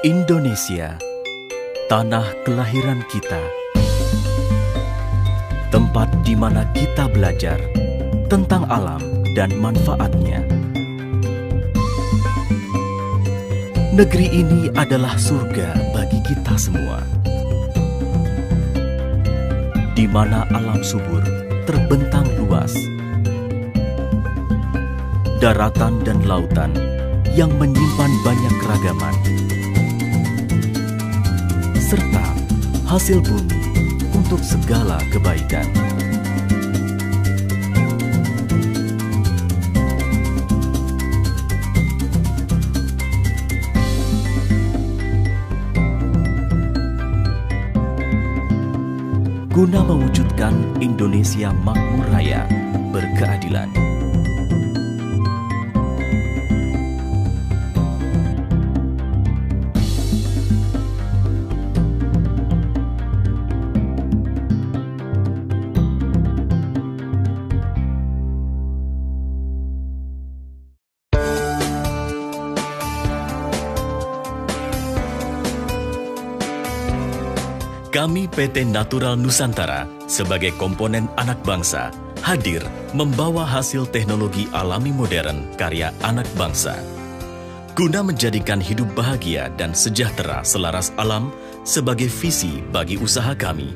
Indonesia, tanah kelahiran kita, tempat di mana kita belajar tentang alam dan manfaatnya. Negeri ini adalah surga bagi kita semua, di mana alam subur terbentang luas, daratan dan lautan yang menyimpan banyak keragaman, serta hasil bumi untuk segala kebaikan. Guna mewujudkan Indonesia makmur raya, berkeadilan. Kami PT Natural Nusantara sebagai komponen anak bangsa hadir membawa hasil teknologi alami modern karya anak bangsa. Guna menjadikan hidup bahagia dan sejahtera selaras alam sebagai visi bagi usaha kami.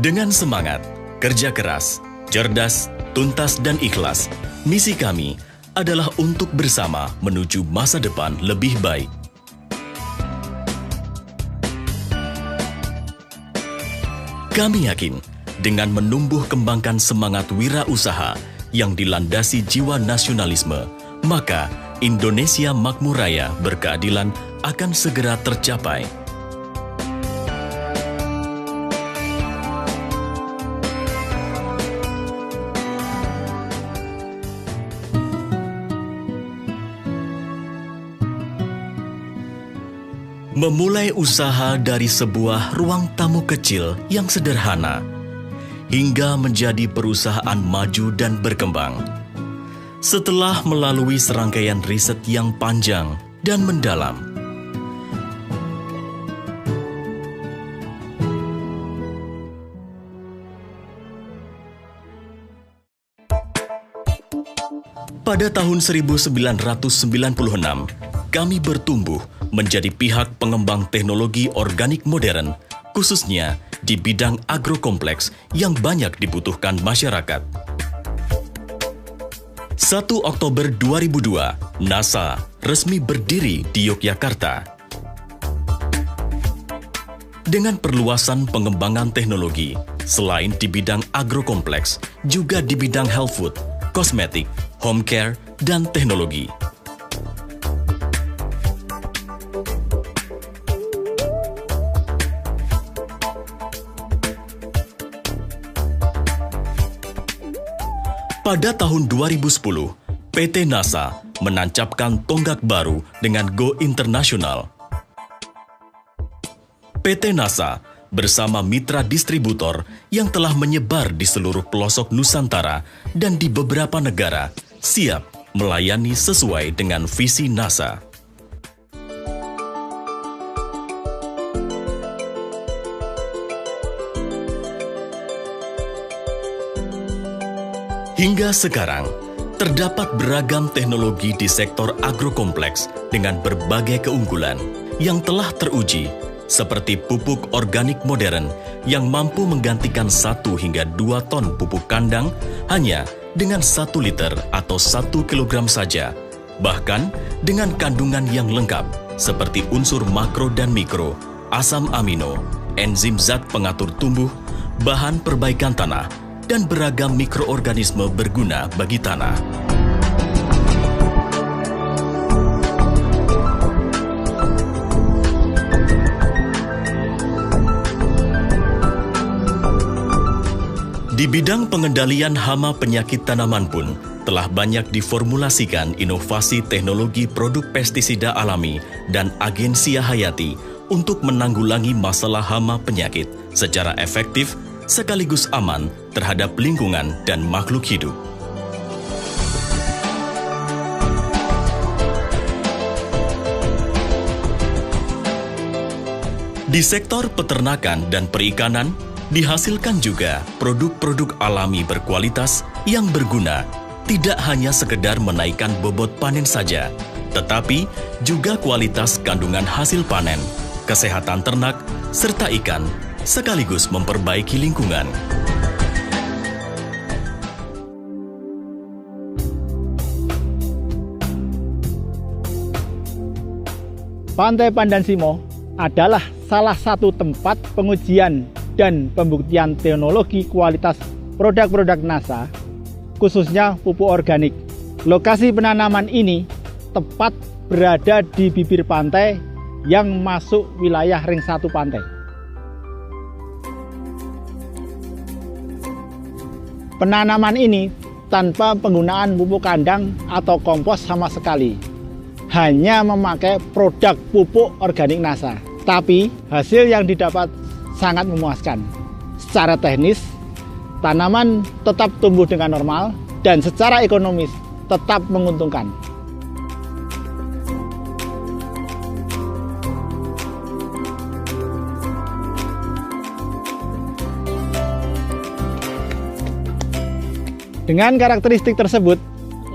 Dengan semangat, kerja keras, cerdas, tuntas dan ikhlas, misi kami adalah untuk bersama menuju masa depan lebih baik. Kami yakin, dengan menumbuh kembangkan semangat wirausaha yang dilandasi jiwa nasionalisme, maka Indonesia makmur raya berkeadilan akan segera tercapai. Memulai usaha dari sebuah ruang tamu kecil yang sederhana, hingga menjadi perusahaan maju dan berkembang. Setelah melalui serangkaian riset yang panjang dan mendalam, pada tahun 1996, kami bertumbuh menjadi pihak pengembang teknologi organik modern, khususnya di bidang agrokompleks yang banyak dibutuhkan masyarakat. 1 Oktober 2002, NASA resmi berdiri di Yogyakarta. Dengan perluasan pengembangan teknologi, selain di bidang agrokompleks, juga di bidang health food, kosmetik, home care, dan teknologi. Pada tahun 2010, PT NASA menancapkan tonggak baru dengan Go Internasional. PT NASA bersama mitra distributor yang telah menyebar di seluruh pelosok Nusantara dan di beberapa negara siap melayani sesuai dengan visi NASA. Hingga sekarang, terdapat beragam teknologi di sektor agrokompleks dengan berbagai keunggulan yang telah teruji, seperti pupuk organik modern yang mampu menggantikan 1 hingga 2 ton pupuk kandang hanya dengan 1 liter atau 1 kilogram saja, bahkan dengan kandungan yang lengkap seperti unsur makro dan mikro, asam amino, enzim zat pengatur tumbuh, bahan perbaikan tanah, dan beragam mikroorganisme berguna bagi tanah. Di bidang pengendalian hama penyakit tanaman pun telah banyak diformulasikan inovasi teknologi produk pestisida alami dan agensia hayati untuk menanggulangi masalah hama penyakit secara efektif sekaligus aman terhadap lingkungan dan makhluk hidup. Di sektor peternakan dan perikanan, dihasilkan juga produk-produk alami berkualitas yang berguna, tidak hanya sekedar menaikkan bobot panen saja, tetapi juga kualitas kandungan hasil panen, kesehatan ternak, serta ikan, sekaligus memperbaiki lingkungan. Pantai Pandan Simo adalah salah satu tempat pengujian dan pembuktian teknologi kualitas produk-produk NASA, khususnya pupuk organik. Lokasi penanaman ini tepat berada di bibir pantai yang masuk wilayah ring 1 pantai. Penanaman ini tanpa penggunaan pupuk kandang atau kompos sama sekali. Hanya memakai produk pupuk organik NASA. Tapi hasil yang didapat sangat memuaskan. Secara teknis, tanaman tetap tumbuh dengan normal dan secara ekonomis tetap menguntungkan. Dengan karakteristik tersebut,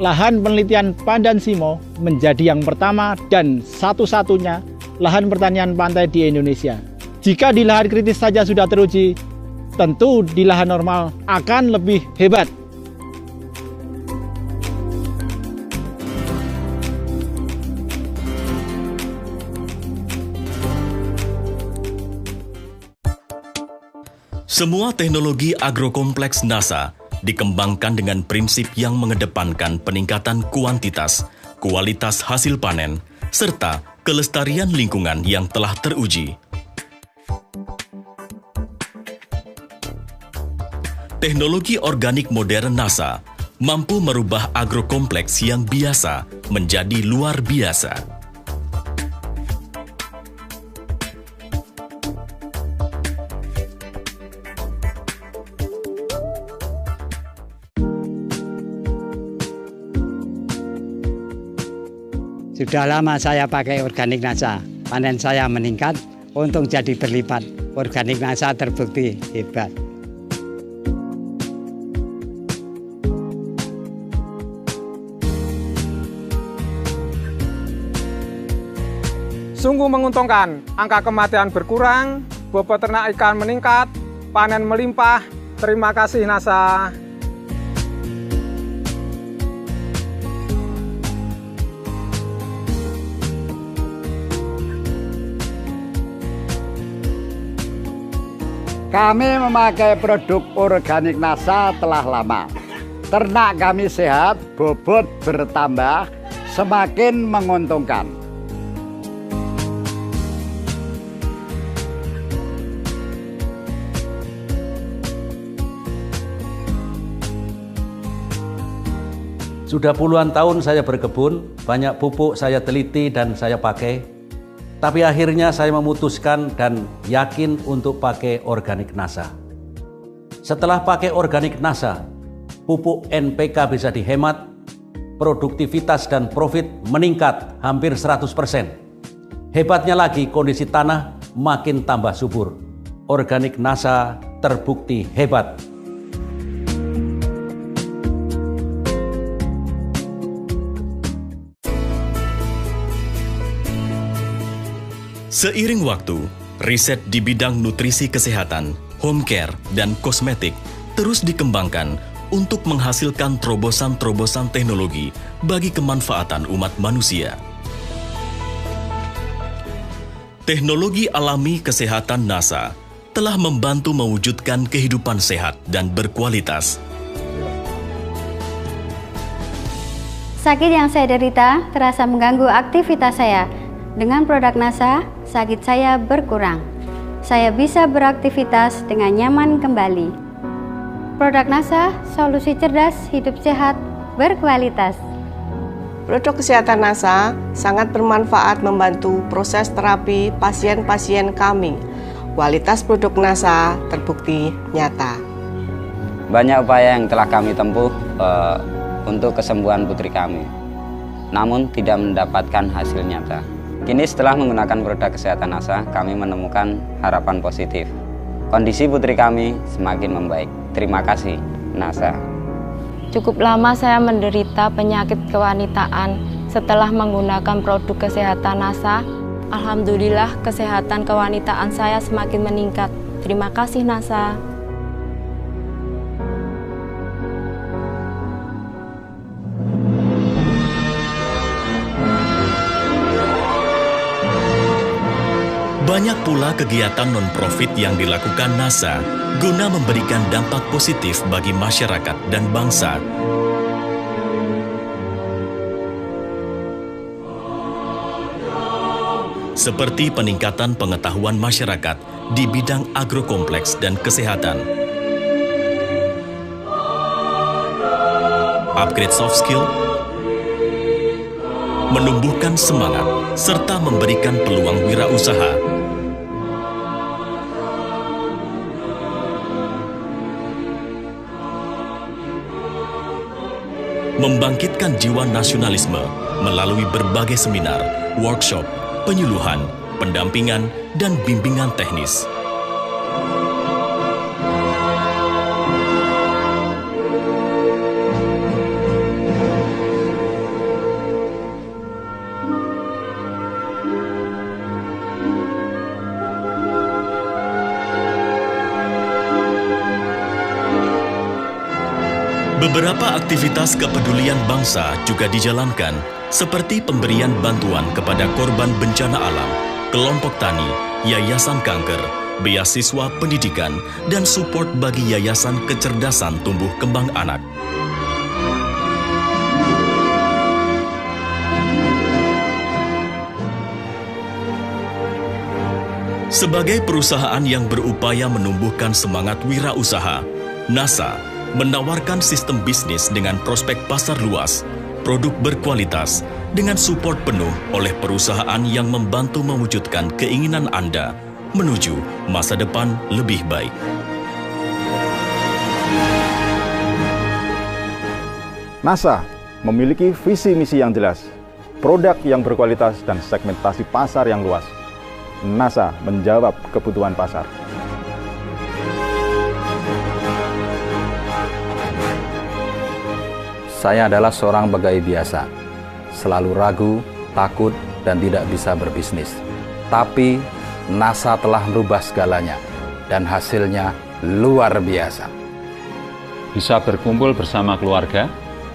lahan penelitian Pandan Simo menjadi yang pertama dan satu-satunya lahan pertanian pantai di Indonesia. Jika di lahan kritis saja sudah teruji, tentu di lahan normal akan lebih hebat. Semua teknologi agrokompleks NASA dikembangkan dengan prinsip yang mengedepankan peningkatan kuantitas, kualitas hasil panen, serta kelestarian lingkungan yang telah teruji. Teknologi organik modern NASA mampu merubah agrokompleks yang biasa menjadi luar biasa. Sudah lama saya pakai organik NASA, panen saya meningkat, untung jadi berlipat. Organik NASA terbukti hebat. Sungguh menguntungkan, angka kematian berkurang, bobot ternak ikan meningkat, panen melimpah. Terima kasih NASA. Kami memakai produk organik NASA telah lama. Ternak kami sehat, bobot bertambah, semakin menguntungkan. Sudah puluhan tahun saya berkebun, banyak pupuk saya teliti dan saya pakai. Tapi akhirnya saya memutuskan dan yakin untuk pakai organik NASA. Setelah pakai organik NASA, pupuk NPK bisa dihemat, produktivitas dan profit meningkat hampir 100%. Hebatnya lagi kondisi tanah makin tambah subur. Organik NASA terbukti hebat. Seiring waktu, riset di bidang nutrisi kesehatan, home care, dan kosmetik terus dikembangkan untuk menghasilkan terobosan-terobosan teknologi bagi kemanfaatan umat manusia. Teknologi alami kesehatan NASA telah membantu mewujudkan kehidupan sehat dan berkualitas. Sakit yang saya derita terasa mengganggu aktivitas saya. Dengan produk NASA, sakit saya berkurang. Saya bisa beraktivitas dengan nyaman kembali. Produk NASA, solusi cerdas, hidup sehat, berkualitas. Produk kesehatan NASA sangat bermanfaat membantu proses terapi pasien-pasien kami. Kualitas produk NASA terbukti nyata. Banyak upaya yang telah kami tempuh untuk kesembuhan putri kami, namun tidak mendapatkan hasil nyata. Kini setelah menggunakan produk kesehatan NASA, kami menemukan harapan positif. Kondisi putri kami semakin membaik. Terima kasih, NASA. Cukup lama saya menderita penyakit kewanitaan. Setelah menggunakan produk kesehatan NASA, alhamdulillah kesehatan kewanitaan saya semakin meningkat. Terima kasih, NASA. Banyak pula kegiatan non-profit yang dilakukan NASA guna memberikan dampak positif bagi masyarakat dan bangsa. Seperti peningkatan pengetahuan masyarakat di bidang agrokompleks dan kesehatan, upgrade soft skill, menumbuhkan semangat, serta memberikan peluang wirausaha. Membangkitkan jiwa nasionalisme melalui berbagai seminar, workshop, penyuluhan, pendampingan, dan bimbingan teknis. Beberapa aktivitas kepedulian bangsa juga dijalankan, seperti pemberian bantuan kepada korban bencana alam, kelompok tani, yayasan kanker, beasiswa pendidikan, dan support bagi yayasan kecerdasan tumbuh kembang anak. Sebagai perusahaan yang berupaya menumbuhkan semangat wirausaha, NASA menawarkan sistem bisnis dengan prospek pasar luas, produk berkualitas, dengan support penuh oleh perusahaan yang membantu mewujudkan keinginan Anda menuju masa depan lebih baik. NASA memiliki visi misi yang jelas, produk yang berkualitas dan segmentasi pasar yang luas. NASA menjawab kebutuhan pasar. Saya adalah seorang pegawai biasa, selalu ragu, takut, dan tidak bisa berbisnis. Tapi NASA telah merubah segalanya, dan hasilnya luar biasa. Bisa berkumpul bersama keluarga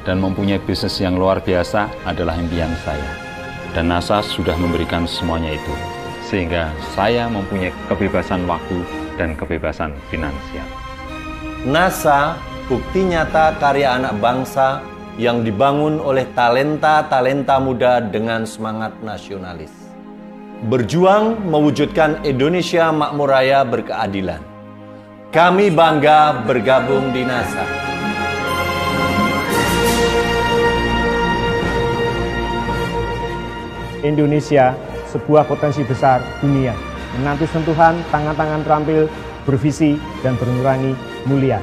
dan mempunyai bisnis yang luar biasa adalah impian saya. Dan NASA sudah memberikan semuanya itu, sehingga saya mempunyai kebebasan waktu dan kebebasan finansial. NASA, bukti nyata karya anak bangsa yang dibangun oleh talenta-talenta muda dengan semangat nasionalis. Berjuang mewujudkan Indonesia makmur raya berkeadilan. Kami bangga bergabung di NASA. Indonesia, sebuah potensi besar dunia, menanti sentuhan tangan-tangan terampil, bervisi, dan bernurani mulia.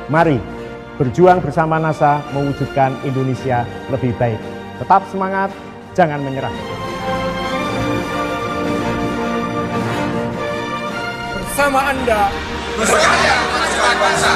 Mari berjuang bersama NASA mewujudkan Indonesia lebih baik. Tetap semangat, jangan menyerah. Bersama Anda, berkarya memajukan bangsa.